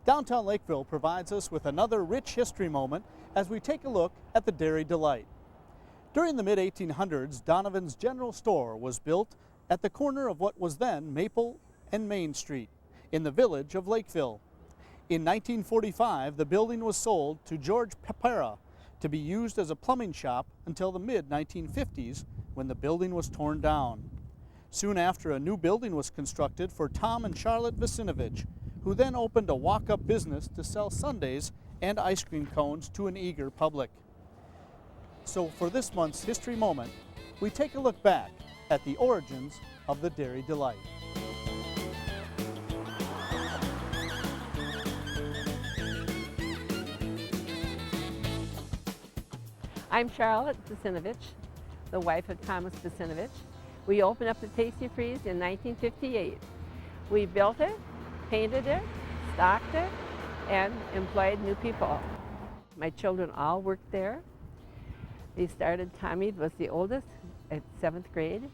Downtown Lakeville provides us with another rich history moment as we take a look at the Dairy Delight. During the mid-1800s, Donovan's General Store was built at the corner of what was then Maple and Main Street in the village of Lakeville. In 1945, the building was sold to George Pepera to be used as a plumbing shop until the mid-1950s when the building was torn down. Soon after, a new building was constructed for Tom and Charlotte Vasinovich, who then opened a walk-up business to sell sundaes and ice cream cones to an eager public. So for this month's History Moment, we take a look back at the origins of the Dairy Delight. I'm Charlotte Vasinovich, the wife of Thomas Vasinovich. We opened up the Tastee-Freez in 1958. We built it, painted it, stocked it, and employed new people. My children all worked there. They started, Tommy was the oldest at 7th grade,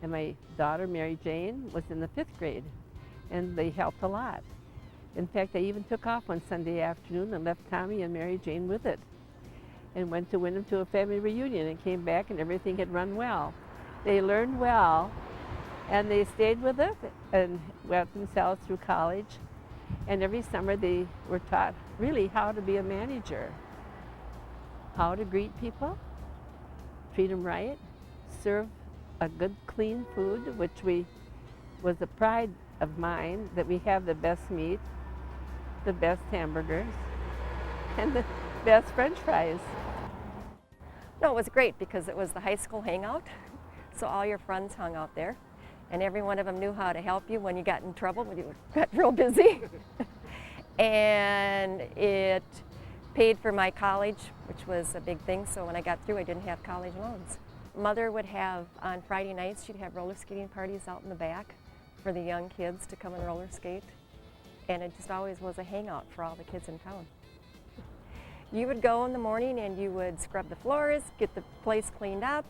and my daughter Mary Jane was in the 5th grade, and they helped a lot. In fact, I even took off one Sunday afternoon and left Tommy and Mary Jane with it, and went to Wyndham to a family reunion and came back and everything had run well. They learned well and they stayed with it and went themselves through college, and every summer they were taught really how to be a manager, how to greet people, treat them right, serve a good clean food, which was a pride of mine that we have the best meat, the best hamburgers, and the best French fries. No, it was great because it was the high school hangout, so all your friends hung out there, and every one of them knew how to help you when you got in trouble, when you got real busy. And it paid for my college, which was a big thing, so when I got through I didn't have college loans. Mother would have, on Friday nights, she'd have roller skating parties out in the back for the young kids to come and roller skate, and it just always was a hangout for all the kids in town. You would go in the morning and you would scrub the floors, get the place cleaned up,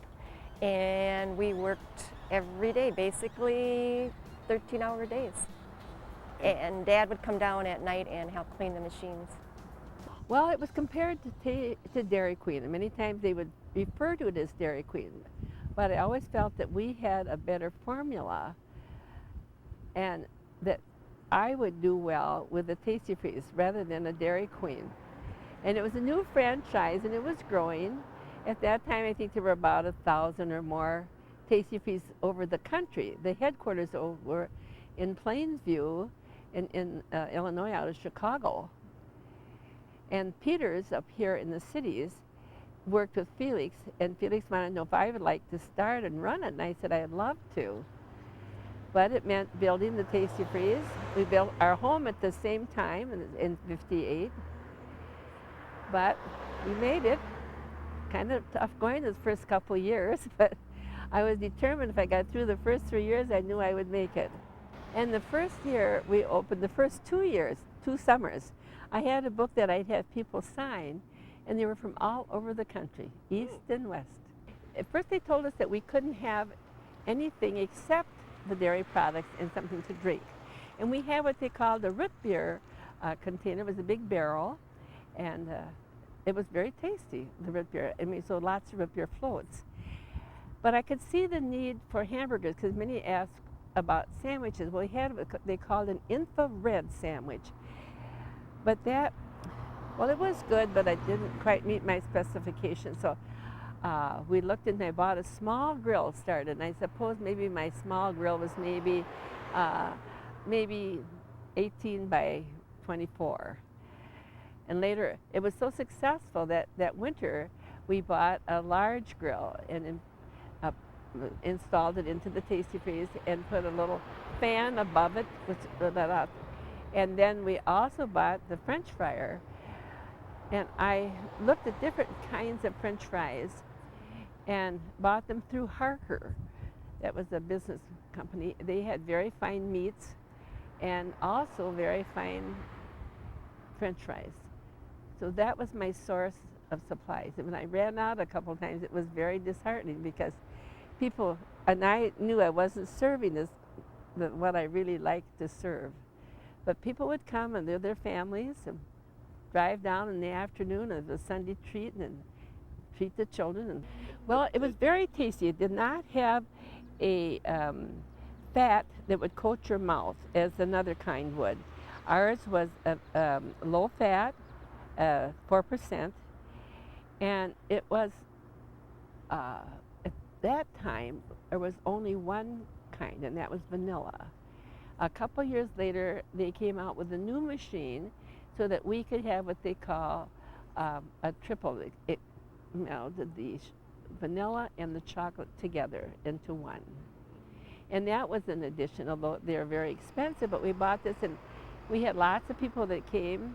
and we worked every day, basically 13-hour days. And Dad would come down at night and help clean the machines. Well, it was compared to Dairy Queen, and many times they would refer to it as Dairy Queen, but I always felt that we had a better formula and that I would do well with a Tastee-Freez rather than a Dairy Queen. And it was a new franchise, and it was growing. At that time, I think there were about 1,000 or more Tastee-Freez over the country. The headquarters were in Plainsview, in Illinois, out of Chicago. And Peters, up here in the cities, worked with Felix, and Felix wanted to know if I would like to start and run it, and I said I'd love to. But it meant building the Tastee-Freez. We built our home at the same time in '58. But we made it. Kind of tough going the first couple of years, but I was determined if I got through the first 3 years, I knew I would make it. And the first year we opened, the first 2 years, 2 summers, I had a book that I'd have people sign, and they were from all over the country, east and west. At first they told us that we couldn't have anything except the dairy products and something to drink. And we had what they called a root beer container. It was a big barrel, and it was very tasty, the root beer. I mean, so lots of root beer floats. But I could see the need for hamburgers because many asked about sandwiches. Well, we had what they called an infrared sandwich. But that, well, it was good, but it didn't quite meet my specifications. So we looked and I bought a small grill started. And I suppose maybe my small grill was maybe 18 by 24. And later, it was so successful that that winter, we bought a large grill and installed it into the Tastee-Freez and put a little fan above it, which let out. And then we also bought the French fryer. And I looked at different kinds of French fries and bought them through Harker. That was a business company. They had very fine meats and also very fine French fries. So that was my source of supplies. And when I ran out a couple of times, it was very disheartening because people, and I knew I wasn't serving what I really liked to serve. But people would come and their families and drive down in the afternoon as a Sunday treat and treat the children. And, well, it was very tasty. It did not have a fat that would coat your mouth as another kind would. Ours was low fat, 4%, and it was, at that time, there was only one kind, and that was vanilla. A couple years later, they came out with a new machine so that we could have what they call a triple. It melded the vanilla and the chocolate together into one. And that was an addition, although they're very expensive, but we bought this, and we had lots of people that came,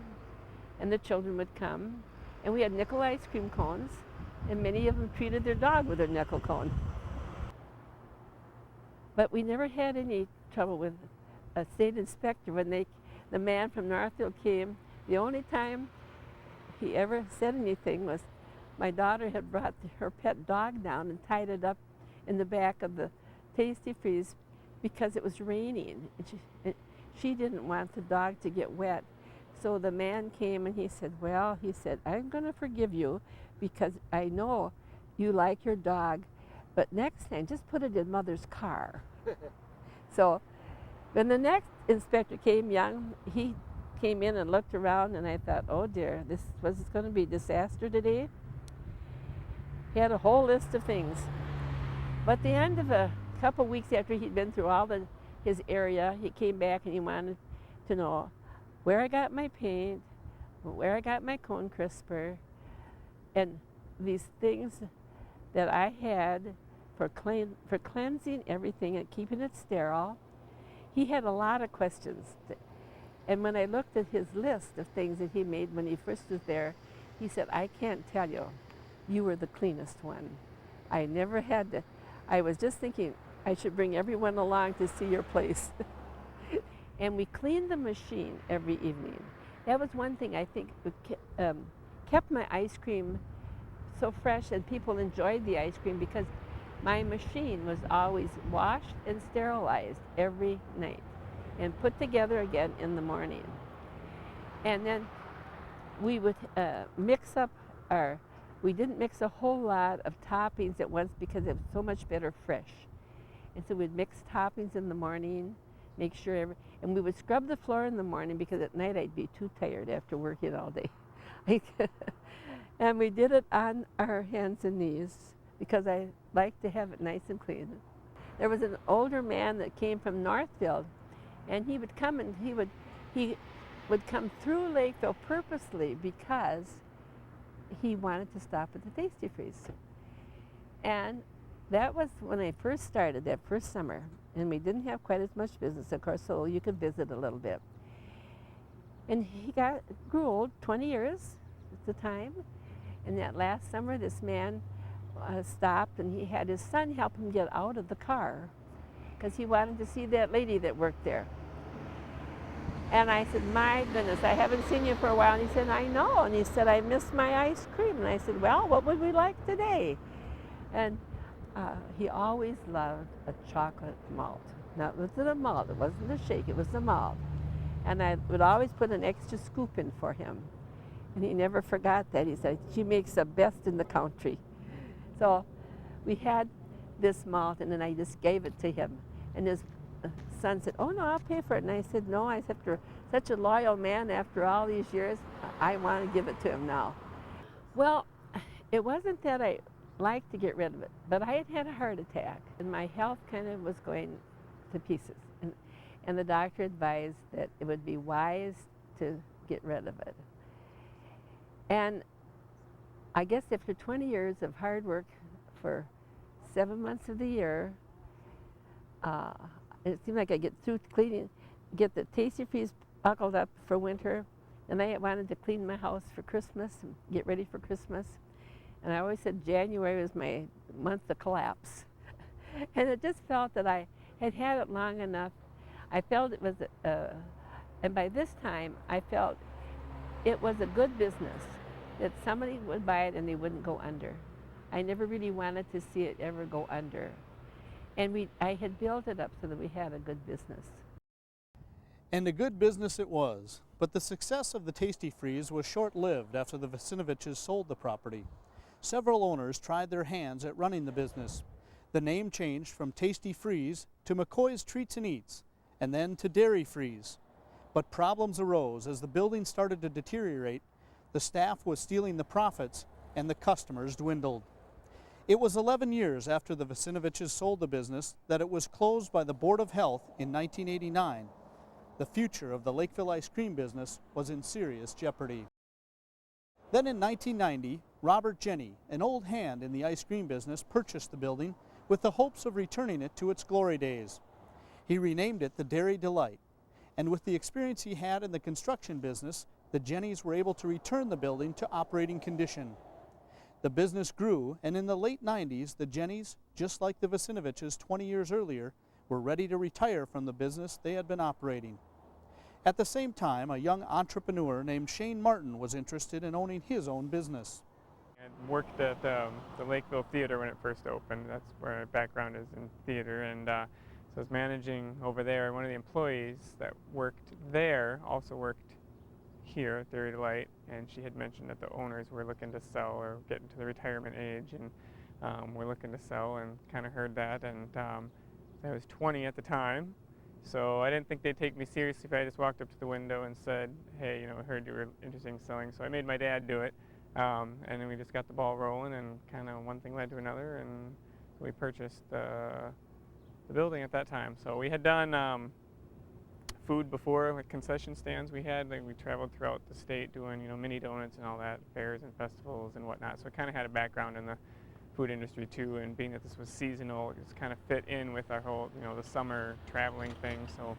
and the children would come, and we had nickel ice cream cones, and many of them treated their dog with a nickel cone. But we never had any trouble with a state inspector. When the man from Northfield came, the only time he ever said anything was my daughter had brought her pet dog down and tied it up in the back of the Tastee-Freez because it was raining. And she didn't want the dog to get wet. So the man came and he said, well, he said, I'm going to forgive you because I know you like your dog, but next time just put it in Mother's car. So when the next inspector came, young, he came in and looked around, and I thought, oh dear, this was going to be a disaster today. He had a whole list of things. But at the end of a couple weeks after he'd been through all his area, he came back and he wanted to know where I got my paint, where I got my cone crisper, and these things that I had for cleansing everything and keeping it sterile. He had a lot of questions. And when I looked at his list of things that he made when he first was there, he said, I can't tell you, you were the cleanest one. I never had to, I was just thinking I should bring everyone along to see your place. And we cleaned the machine every evening. That was one thing I think kept my ice cream so fresh, and people enjoyed the ice cream because my machine was always washed and sterilized every night and put together again in the morning. And then we would mix up we didn't mix a whole lot of toppings at once because it was so much better fresh. And so we'd mix toppings in the morning, make sure and we would scrub the floor in the morning because at night I'd be too tired after working all day. And we did it on our hands and knees because I like to have it nice and clean. There was an older man that came from Northfield, and he would come and he would come through Lakeville purposely because he wanted to stop at the Tastee-Freez. And that was when I first started, that first summer, and we didn't have quite as much business, of course, so you could visit a little bit. And he grew old, 20 years at the time, and that last summer this man stopped, and he had his son help him get out of the car because he wanted to see that lady that worked there. And I said, my goodness, I haven't seen you for a while. And he said, I know. And he said, I miss my ice cream. And I said, well, what would we like today? And he always loved a chocolate malt. Now, it wasn't a malt. It wasn't a shake. It was a malt. And I would always put an extra scoop in for him. And he never forgot that. He said, she makes the best in the country. So we had this malt, and then I just gave it to him. And his son said, oh, no, I'll pay for it. And I said, no, I said, for such a loyal man after all these years, I want to give it to him now. Well, it wasn't that I liked to get rid of it, but I had a heart attack, and my health kind of was going to pieces. And the doctor advised that it would be wise to get rid of it. And I guess after 20 years of hard work for 7 months of the year, it seemed like I get through cleaning, get the Tastee-Freez buckled up for winter, and I wanted to clean my house for Christmas and get ready for Christmas. And I always said January was my month to collapse. And it just felt that I had had it long enough. I felt it was, and by this time, I felt it was a good business, that somebody would buy it and they wouldn't go under. I never really wanted to see it ever go under. And I had built it up so that we had a good business. And a good business it was, but the success of the Tastee-Freez was short-lived after the Vasinoviches sold the property. Several owners tried their hands at running the business. The name changed from Tastee-Freez to McCoy's Treats and Eats, and then to Dairy-Freez. But problems arose as the building started to deteriorate, the staff was stealing the profits, and the customers dwindled. It was 11 years after the Vasinoviches sold the business that it was closed by the Board of Health in 1989. The future of the Lakeville ice cream business was in serious jeopardy. Then in 1990, Robert Jenny, an old hand in the ice cream business, purchased the building with the hopes of returning it to its glory days. He renamed it the Dairy Delight, and with the experience he had in the construction business, the Jennys were able to return the building to operating condition. The business grew, and in the late 90s, the Jennys, just like the Vasinoviches 20 years earlier, were ready to retire from the business they had been operating. At the same time, a young entrepreneur named Shane Martin was interested in owning his own business. I worked at the Lakeville Theater when it first opened. That's where my background is in theater, and so I was managing over there. One of the employees that worked there also worked here at Dairy Delight, and she had mentioned that the owners were looking to sell or get into the retirement age, and were looking to sell, and kind of heard that, and I was 20 at the time. So I didn't think they'd take me seriously if I just walked up to the window and said, hey, I heard you were interested in selling. So I made my dad do it, and then we just got the ball rolling, and kind of one thing led to another, and we purchased the building at that time. So we had done food before, like concession stands we had. Like we traveled throughout the state doing, mini donuts and all that, fairs and festivals and whatnot. So I kind of had a background in the food industry too, and being that this was seasonal, it just kind of fit in with our whole, the summer traveling thing, so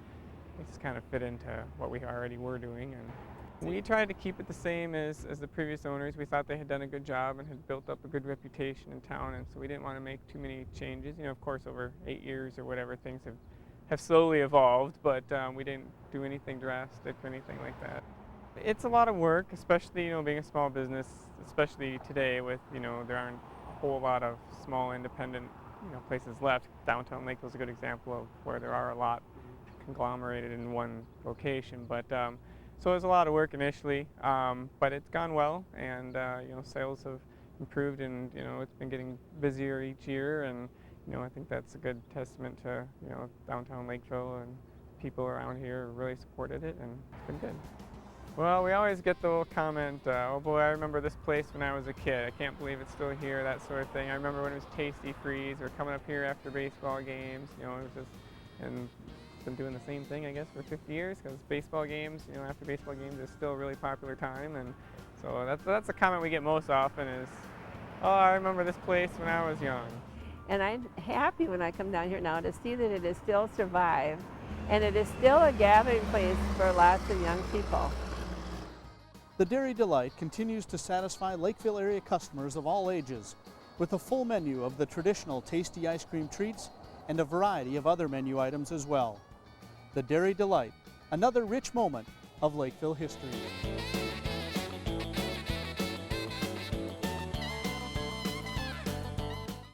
it just kind of fit into what we already were doing. And we tried to keep it the same as the previous owners. We thought they had done a good job and had built up a good reputation in town, and so we didn't want to make too many changes. Of course, over 8 years or whatever, things have slowly evolved, but we didn't do anything drastic or anything like that. It's a lot of work, especially, being a small business, especially today with, there aren't whole lot of small independent places left. Downtown Lakeville is a good example of where there are a lot conglomerated in one location, but so it was a lot of work initially, but it's gone well, and sales have improved, and it's been getting busier each year, and I think that's a good testament to downtown Lakeville, and people around here really supported it, and it's been good. Well, we always get the little comment, oh boy, I remember this place when I was a kid. I can't believe it's still here, that sort of thing. I remember when it was Tastee-Freez, or coming up here after baseball games, it was just, and been doing the same thing, I guess, for 50 years, because baseball games, after baseball games is still a really popular time, and so that's the comment we get most often is, oh, I remember this place when I was young. And I'm happy when I come down here now to see that it has still survived, and it is still a gathering place for lots of young people. The Dairy Delight continues to satisfy Lakeville area customers of all ages with a full menu of the traditional tasty ice cream treats and a variety of other menu items as well. The Dairy Delight, another rich moment of Lakeville history.